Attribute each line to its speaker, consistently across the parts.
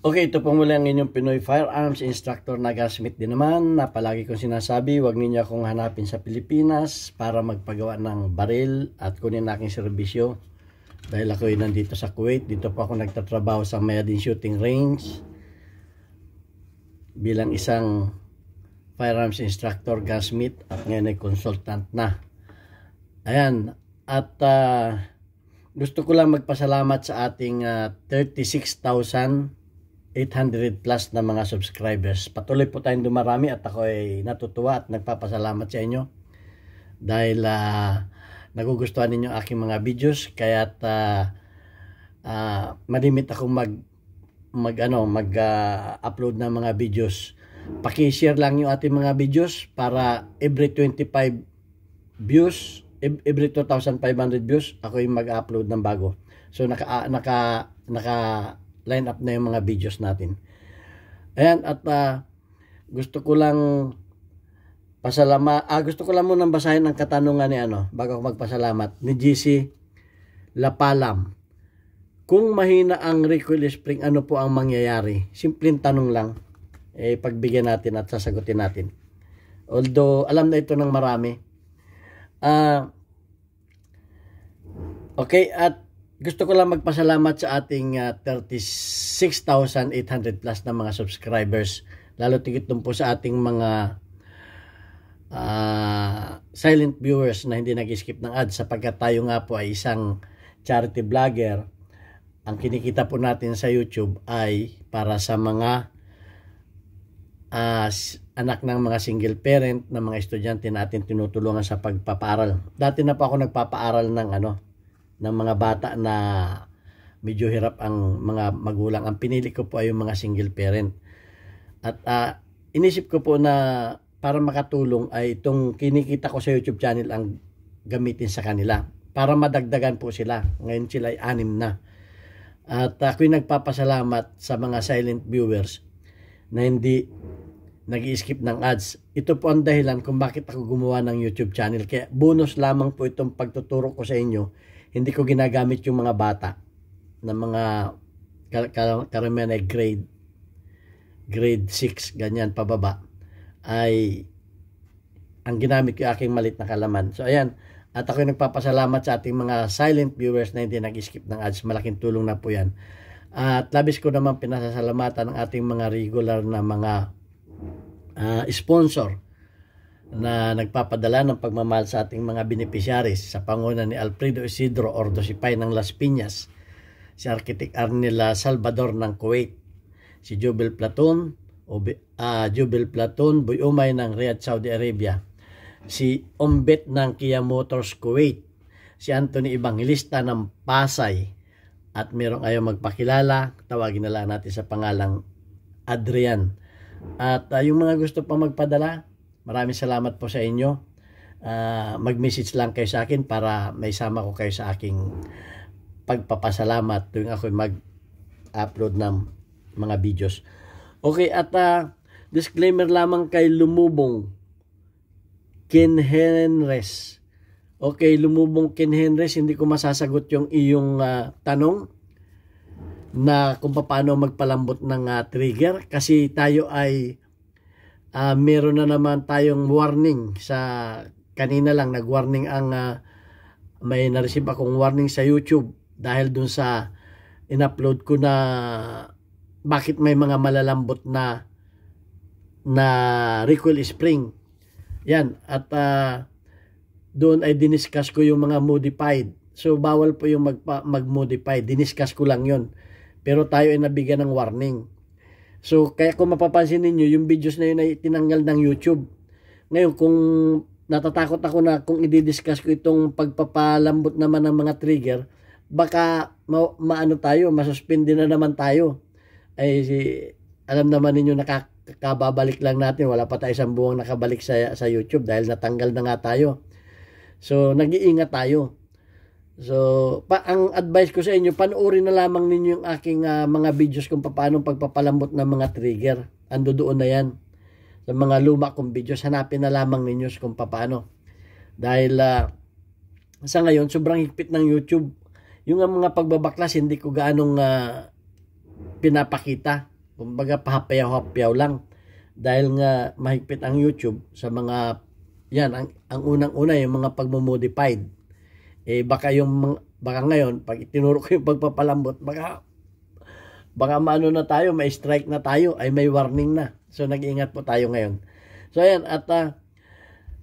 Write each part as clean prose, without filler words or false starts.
Speaker 1: Okay, ito po muli ang inyong Pinoy Firearms Instructor na Gasmith din naman, na palagi kong sinasabi, huwag ninyo akong hanapin sa Pilipinas para magpagawa ng baril at kunin aking serbisyo. Dahil ako ay nandito sa Kuwait, dito po ako nagtatrabaho sa Mayadin Shooting Range bilang isang Firearms Instructor Gasmith at ngayon ay consultant na. Ayan, at gusto ko lang magpasalamat sa ating 36,800 plus na mga subscribers. Patuloy po tayong dumarami at ako ay natutuwa at nagpapasalamat sa inyo dahil nagugustuhan ninyo aking mga videos, kaya malimit akong mag-upload ng mga videos. Paki-share lang yung ating mga videos para every 25 views, every 2,500 views ako yung mag-upload ng bago. So naka line up na yung mga videos natin. Ayan, at gusto ko lang munang basahin ang katanungan ni bago ako magpasalamat, ni GC Lapalam. Kung mahina ang recoil spring, ano po ang mangyayari? Simpleng tanong lang, pagbigyan natin at sasagutin natin. Although alam na ito ng marami. Okay, at gusto ko lang magpasalamat sa ating 36,800 plus na mga subscribers. Lalo tigit dun po sa ating mga silent viewers na hindi nag-skip ng ads, sapagkat tayo nga po ay isang charity vlogger. Ang kinikita po natin sa YouTube ay para sa mga anak ng mga single parent na mga estudyante natin tinutulungan sa pagpapaaral. Dati na po ako nagpapaaral ng mga bata na medyo hirap ang mga magulang. Ang pinili ko po ay yung mga single parent. At inisip ko po na para makatulong ay itong kinikita ko sa YouTube channel ang gamitin sa kanila para madagdagan po sila. Ngayon sila ay 6 na. At ako'y nagpapasalamat sa mga silent viewers na hindi nag-i-skip ng ads. Ito po ang dahilan kung bakit ako gumawa ng YouTube channel. Kaya bonus lamang po itong pagtuturo ko sa inyo. Hindi ko ginagamit yung mga bata na mga karamihan ay grade 6, ganyan pababa, ay ang ginamit ko aking malit na kalaman. So ayan, at ako nagpapasalamat sa ating mga silent viewers na hindi nag-skip ng ads. Malaking tulong na po yan. At labis ko naman pinasasalamatan ng ating mga regular na mga sponsor na nagpapadala ng pagmamahal sa ating mga beneficiaries, sa panguna ni Alfredo Isidro Ordosipay ng Las Piñas, si Architect Arnel Salvador ng Kuwait, si Jubel Platon Boy Umay ng Riyadh, Saudi Arabia, si Ombet ng Kia Motors Kuwait, si Anthony Evangelista ng Pasay, at merong ayaw magpakilala, tawagin na lang natin sa pangalang Adrian. At yung mga gusto pa magpadala, maraming salamat po sa inyo. Mag-message lang kayo sa akin para may sama ko kayo sa aking pagpapasalamat tuwing ako mag-upload ng mga videos. Okay, at disclaimer lamang kay Lumubong Kinhenres. Okay, Lumubong Kinhenres, hindi ko masasagot yung iyong tanong na kung paano magpalambot ng trigger, kasi tayo ay meron na naman tayong warning sa kanina lang, nag-warning ang may na-receive akong warning sa YouTube dahil dun sa in-upload ko na bakit may mga malalambot na recoil spring. Yan, at doon ay diniscuss ko yung mga modified. So bawal po yung mag-modify, diniscuss ko lang yon. Pero tayo ay nabigyan ng warning. So, kaya kung mapapansin ninyo, yung videos na yun ay tinanggal ng YouTube. Ngayon, kung natatakot ako na kung i-discuss ko itong pagpapalambot naman ng mga trigger, baka maano tayo, masuspindi na naman tayo. Ay, alam naman ninyo, nakababalik lang natin. Wala pa tayo 1 buwang nakabalik sa YouTube dahil natanggal na nga tayo. So, nag-iingat tayo. So, ang advice ko sa inyo, panoorin na lamang ninyo yung aking mga videos kung paano pagpapalambot ng mga trigger. Ando doon na yan. Sa mga luma kong videos, hanapin na lamang ninyo kung paano. Dahil sa ngayon, sobrang higpit ng YouTube. Yung mga pagbabaklas, hindi ko gaanong pinapakita. Kumbaga pahapayaw-hapayaw lang. Dahil nga mahigpit ang YouTube sa mga, yan, ang unang-una yung mga pagmamodified. Baka ngayon, pag itinuro ko yung pagpapalambot, baka maano na tayo, may strike na tayo, ay may warning na. So, nag-iingat po tayo ngayon. So, ayan, at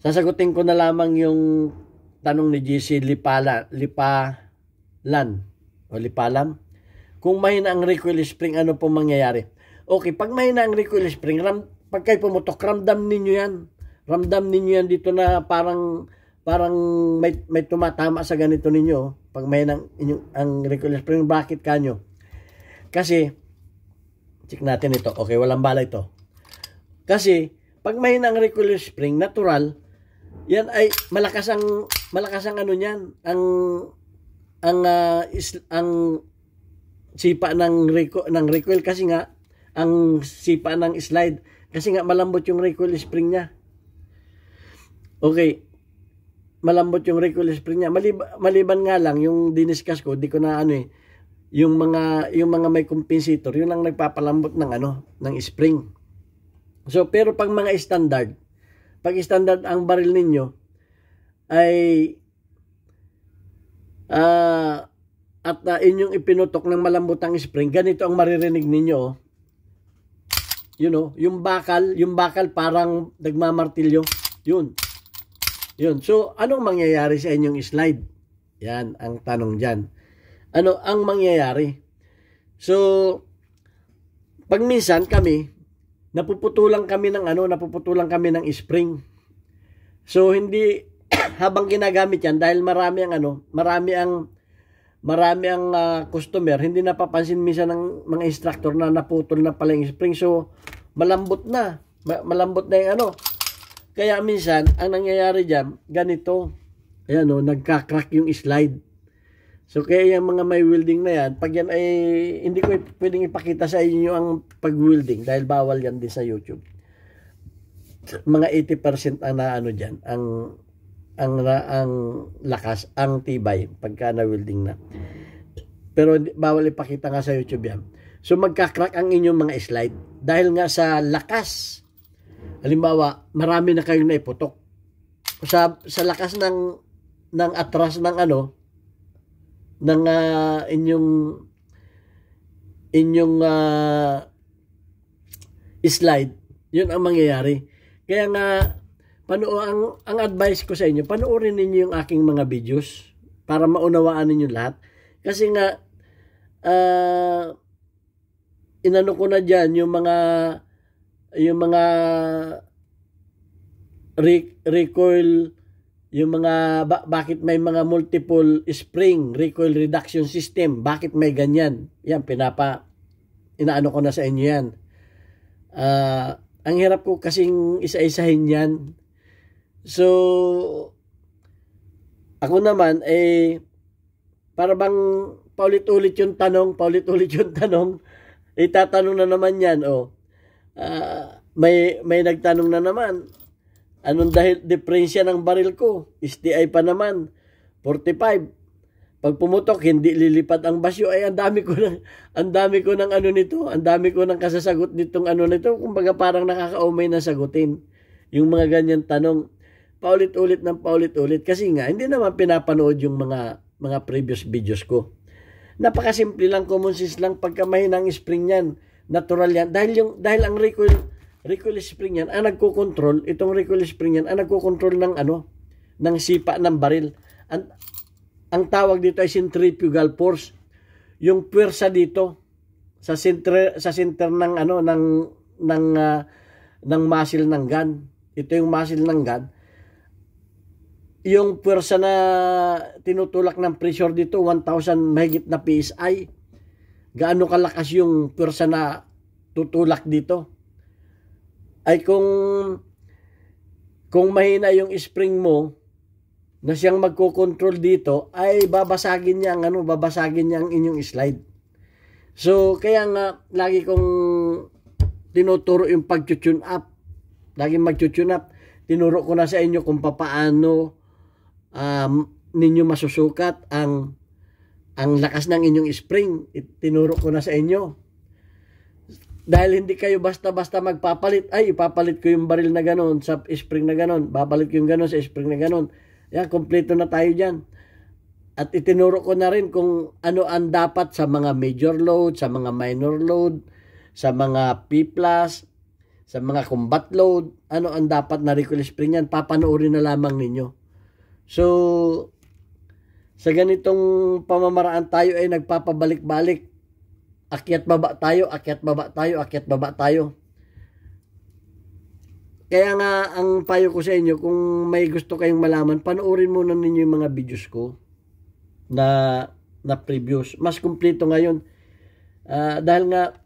Speaker 1: sasagutin ko na lamang yung tanong ni GC Lipalam. Kung mahina ang recoil spring, ano po mangyayari? Okay, pag mahina ang recoil spring, pag kayo pumutok, ramdam ninyo yan. Ramdam ninyo yan dito na parang may tumatama sa ganito ninyo. Pag mahina ang recoil spring, bakit kanyo? Kasi, check natin ito. Okay, walang bala ito. Kasi, pag mahina ang recoil spring, natural, yan ay malakas ang ano niyan, ang sipa ng recoil kasi nga ang sipa ng slide kasi nga malambot yung recoil spring niya. Okay. Malambot yung recoil spring niya. Maliban nga lang yung diniscuss ko, di ko na yung mga may compensator, yun ang nagpapalambot ng spring. So pero pag mga standard, ang baril ninyo ay inyong ipinutok ng malambot ang spring, ganito ang maririnig ninyo. Yung bakal parang nagmamartilyo. Yun. So, anong mangyayari sa inyong slide? Yan ang tanong dyan. Ano ang mangyayari? So, pag minsan kami, napuputulan kami ng spring. So, hindi, habang ginagamit yan, dahil marami ang customer, hindi napapansin minsan ng mga instructor na naputol na pala yung spring. So, malambot na yung Kaya minsan, ang nangyayari dyan, ganito, ayan nagka-crack yung slide. So, kaya yung mga may welding na yan, pag yan ay, hindi ko pwedeng ipakita sa inyo ang pag-welding dahil bawal yan din sa YouTube. Mga 80% ang dyan, ang lakas, ang tibay pagka na-welding na. Pero bawal ipakita nga sa YouTube yan. So magka-crack ang inyong mga slide dahil nga sa lakas. Halimbawa, marami na kayong naiputok. Sa lakas ng atras ng inyong slide, yun ang mangyayari. Kaya nga ang advice ko sa inyo, panoorin ninyo yung aking mga videos para maunawaan ninyo lahat. Kasi nga, inano ko na dyan yung mga recoil, yung mga, bakit may mga multiple spring recoil reduction system, bakit may ganyan. Yan, inaano ko na sa inyo yan. Ang hirap ko kasing isa-isahin yan. So, ako naman, para bang paulit-ulit yung tanong, itatanong na naman yan, may nagtanong na naman, anong diferensya ng baril ko? STI pa naman, 45. Pag pumutok, hindi lilipad ang basyo. Ay, ang dami ko ng nito, ang dami ko ng kasasagot nitong nito, kumbaga parang nakakaumay na sagutin. Yung mga ganyan tanong, paulit-ulit kasi nga hindi naman pinapanood yung mga previous videos ko. Napakasimple lang, common sense lang. Pagka mahinang spring yan, natural yan, dahil ang recoil spring yan ang nagko-control, itong recoil spring yan ang nagko-control ng sipa ng baril. Ang tawag dito ay centrifugal force, yung puwersa dito sa center ng muscle ng gun. Ito yung muscle ng gun. Yung puwersa na tinutulak ng pressure dito, 1,000 mahigit na PSI. Gaano kalakas yung puwersa na tutulak dito? Ay kung mahina yung spring mo na siyang magko-control dito, ay babasagin niya ang inyong slide. So kaya nga lagi kong tinuturo yung pag-tune up. Laging mag-tune up. Tinuro ko na sa inyo kung paano ninyo masusukat ang lakas ng inyong spring. Tinuro ko na sa inyo. dahil hindi kayo basta-basta magpapalit, ay ipapalit ko yung baril na ganon sa spring na ganon, bapalit ko yung ganon sa spring na ganon. Yan, kompleto na tayo dyan. At itinuro ko na rin kung ano ang dapat sa mga major load, sa mga minor load, sa mga P+, sa mga combat load, ano ang dapat na recoil spring yan, papanoorin na lamang ninyo. So, sa ganitong pamamaraan tayo ay nagpapabalik-balik. Akyat baba tayo, akyat baba tayo, akyat baba tayo. Kaya nga, ang payo ko sa inyo, kung may gusto kayong malaman, panoorin muna ninyo yung mga videos ko na previous. Mas kumpleto ngayon. Dahil nga,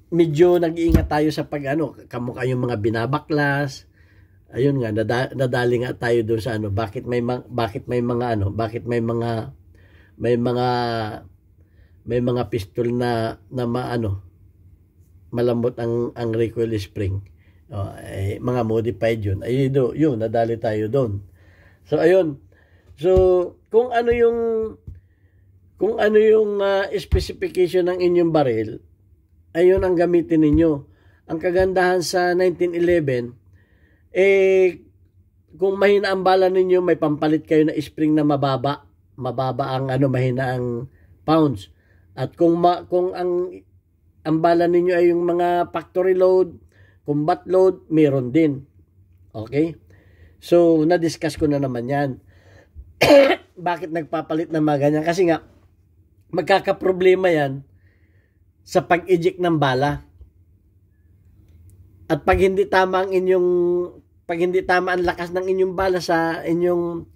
Speaker 1: medyo nag-iingat tayo sa kamukha yung mga binabaklas. Ayun nga, nadali nga tayo doon sa bakit may mga pistol na malambot ang recoil spring. Mga modified yun. Yun, nadali tayo doon. So, ayun. So, kung ano yung specification ng inyong baril, ayun ang gamitin ninyo. Ang kagandahan sa 1911, kung mahina ang bala ninyo, may pampalit kayo na spring na mababa ang mahina ang pounds. At kung ang bala ninyo ay yung mga factory load, combat load, meron din. Okay? So, na-discuss ko na naman yan. Bakit nagpapalit ng mga ganyan? Kasi nga, magkakaproblema yan sa pag-eject ng bala. At pag hindi tama ang lakas ng inyong bala sa inyong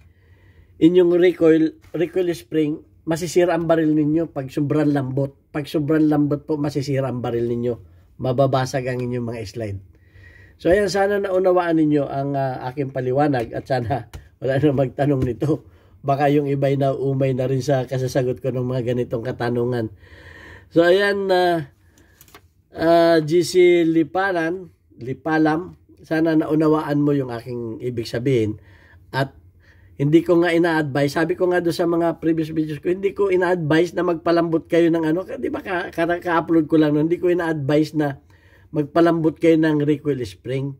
Speaker 1: recoil spring, masisira ang baril ninyo pag sobrang lambot. Pag sobrang lambot po, masisira ang baril ninyo. Mababasag ang inyong mga slide. So ayan, sana naunawaan ninyo ang aking paliwanag at sana wala na magtanong nito. Baka yung iba'y naumay na rin sa kasasagot ko ng mga ganitong katanungan. So ayan, GC Lipalam, sana naunawaan mo yung aking ibig sabihin. At hindi ko nga ina-advise, sabi ko nga doon sa mga previous videos ko, hindi ko ina-advise na magpalambot kayo ng di ba ka-upload ko lang, hindi ko ina-advise na magpalambot kayo ng recoil spring.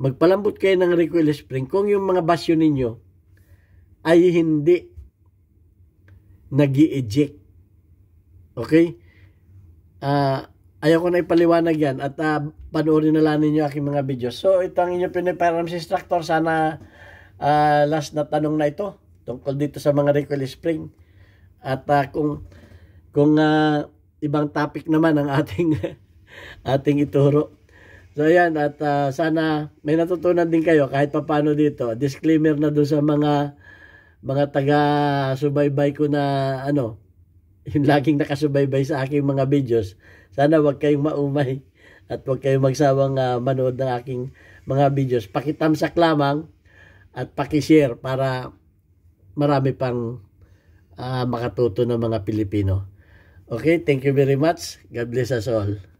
Speaker 1: Magpalambot kayo ng recoil spring kung yung mga basyo ninyo ay hindi nag-i-eject. Okay? Ayaw ko na ipaliwanag yan at panoorin na lang ninyo aking mga videos. So, ito ang inyong piniparam's instructor. Sana last na tanong na ito tungkol dito sa mga recoil spring. At kung ibang topic naman ang ating ituro. So, ayan. At sana may natutunan din kayo kahit paano dito. Disclaimer na doon sa mga taga-subaybay ko na yung laging nakasubaybay sa aking mga videos. Sana wag kayong maumay at wag kayong magsawang manood ng aking mga videos. Pakitamsak lamang at pakishare para marami pang makatuto ng mga Pilipino. Okay, thank you very much. God bless us all.